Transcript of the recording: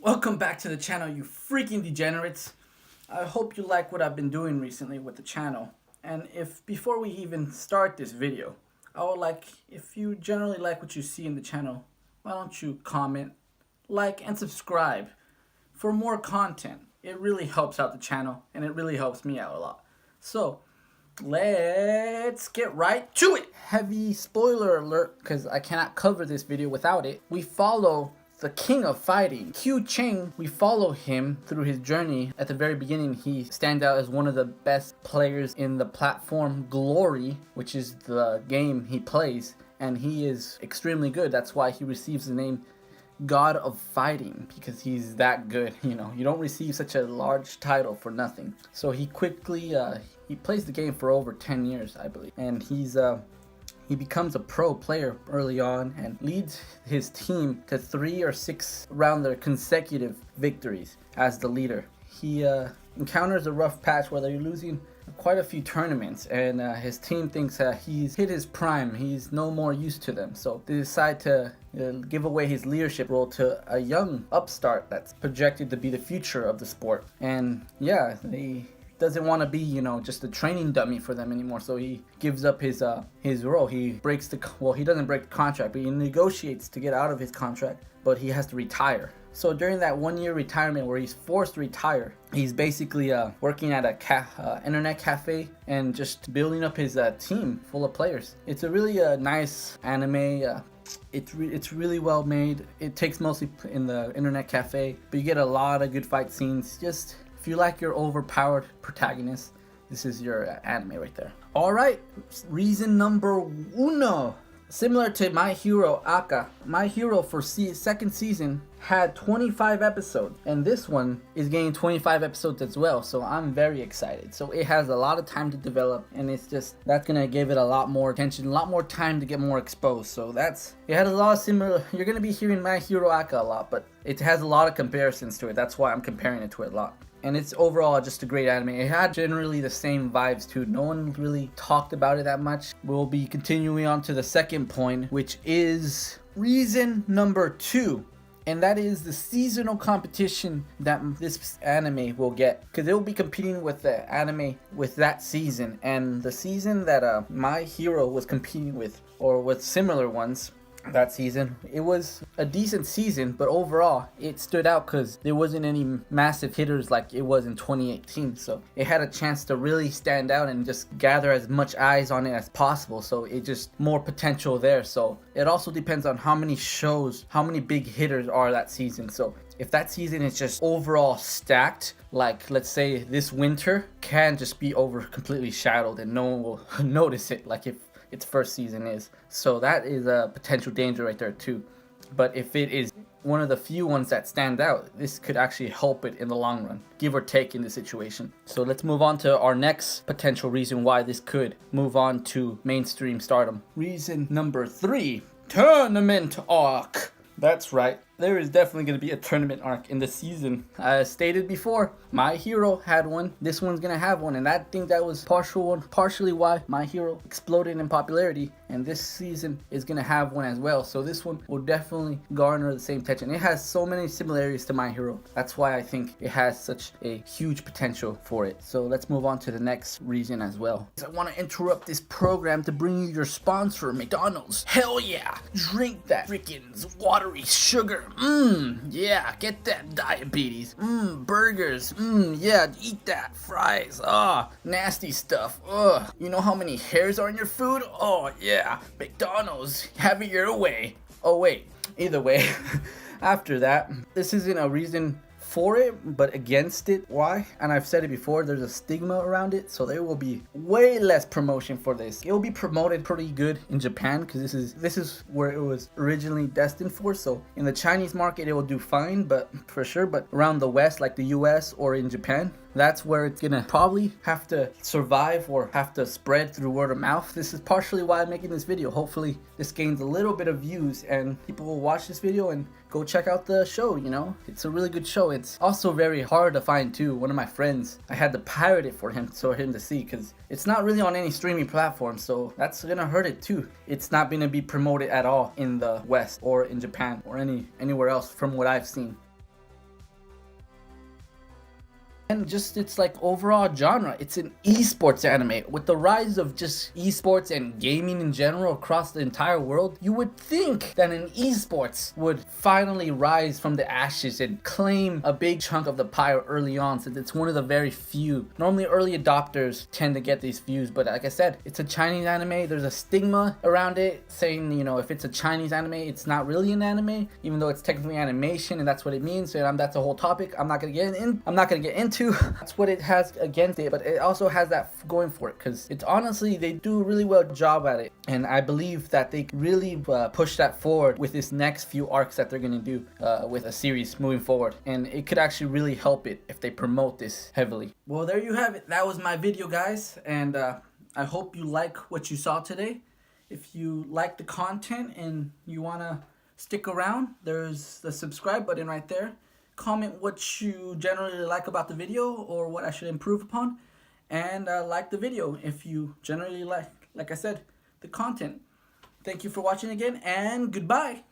Welcome back to the channel, you freaking degenerates. I hope you like what I've been doing recently with the channel. And if before we even start this video, I would like, if you generally like what you see in the channel, why don't you comment, like, and subscribe for more content. It really helps out the channel, and it really helps me out a lot. So, let's get right to it. Heavy spoiler alert, because I cannot cover this video without it. We follow the king of fighting, Q Cheng. We follow him through his journey. At the very beginning, he stands out as one of the best players in the platform Glory, which is the game he plays, and he is extremely good. That's why he receives the name God of Fighting, because he's that good. You know, you don't receive such a large title for nothing. So he quickly he plays the game for over 10 years, I believe, and he becomes a pro player early on and leads his team to 3 or 6 round consecutive victories as the leader. He encounters a rough patch where they're losing quite a few tournaments, and his team thinks he's hit his prime. He's no more used to them, so they decide to give away his leadership role to a young upstart that's projected to be the future of the sport. And yeah, he doesn't want to be, you know, just a training dummy for them anymore, so he gives up his role. He breaks he doesn't break the contract, but he negotiates to get out of his contract, but he has to retire. So during that 1-year retirement where he's forced to retire, he's basically working at a internet cafe and just building up his team full of players. It's a really nice anime. It's really well made. It takes mostly in the internet cafe, but you get a lot of good fight scenes. Just if you like your overpowered protagonist, this is your anime right there. Alright, reason number uno. Similar to My Hero Aka, My Hero for second season had 25 episodes, and this one is getting 25 episodes as well, so I'm very excited. So it has a lot of time to develop, and that's gonna give it a lot more attention, a lot more time to get more exposed. So it had a lot of similar, you're gonna be hearing My Hero Aka a lot, but it has a lot of comparisons to it. That's why I'm comparing it to it a lot. And it's overall just a great anime. It had generally the same vibes too. No one really talked about it that much. We'll be continuing on to the second point, which is reason number 2. And that is the seasonal competition that this anime will get. Because it will be competing with the anime with that season. And the season that My Hero was competing with, or with similar ones, that season, it was a decent season, but overall it stood out because there wasn't any massive hitters like it was in 2018. So it had a chance to really stand out and just gather as much eyes on it as possible, so it just more potential there. So it also depends on how many shows, how many big hitters are that season. So if that season is just overall stacked, like let's say this winter can just be completely shadowed and no one will notice it like if its first season is. So that is a potential danger right there too. But if it is one of the few ones that stand out, this could actually help it in the long run, give or take in the situation. So let's move on to our next potential reason why this could move on to mainstream stardom. Reason number 3, tournament arc. That's right, there is definitely going to be a tournament arc in the season. As stated before, My Hero had one. This one's going to have one, and I think that was partially why My Hero exploded in popularity, and this season is going to have one as well. So this one will definitely garner the same attention. It has so many similarities to My Hero. That's why I think it has such a huge potential for it. So let's move on to the next reason as well. I want to interrupt this program to bring you your sponsor, McDonald's. Hell yeah! Drink that freaking watery sugar. Yeah, get that diabetes. Burgers. Yeah, eat that. Fries. Nasty stuff. You know how many hairs are in your food? Oh, yeah. McDonald's. Have it your way. Oh, wait. Either way. After that, this isn't a reason for it, but against it. Why? And I've said it before, there's a stigma around it, so there will be way less promotion for this. It will be promoted pretty good in Japan because this is where it was originally destined for. So in the Chinese market it will do fine, but for sure, but around the West, like the US or in Japan, that's where it's gonna probably have to survive or have to spread through word of mouth. This is partially why I'm making this video. Hopefully this gains a little bit of views and people will watch this video and go check out the show. You know, it's a really good show. It's also very hard to find too. One of my friends, I had to pirate it for him to see, because it's not really on any streaming platform, so that's gonna hurt it too. It's not gonna be promoted at all in the West or in Japan or anywhere else from what I've seen. and just its like overall genre. It's an esports anime. With the rise of just esports and gaming in general across the entire world, you would think that an esports would finally rise from the ashes and claim a big chunk of the pie early on, since it's one of the very few. Normally early adopters tend to get these views, but like I said, it's a Chinese anime. There's a stigma around it saying, you know, if it's a Chinese anime, it's not really an anime, even though it's technically animation and that's what it means. And that's a whole topic I'm not gonna get into. That's what it has against it, but it also has that going for it, because it's honestly, they do a really well job at it, and I believe that they really push that forward with this next few arcs that they're gonna do with a series moving forward, and it could actually really help it if they promote this heavily. Well, there you have it. That was my video, guys, and I hope you like what you saw today. If you like the content and you wanna stick around, there's the subscribe button right there. Comment what you generally like about the video or what I should improve upon, and like the video if you generally like I said, the content. Thank you for watching again, and goodbye.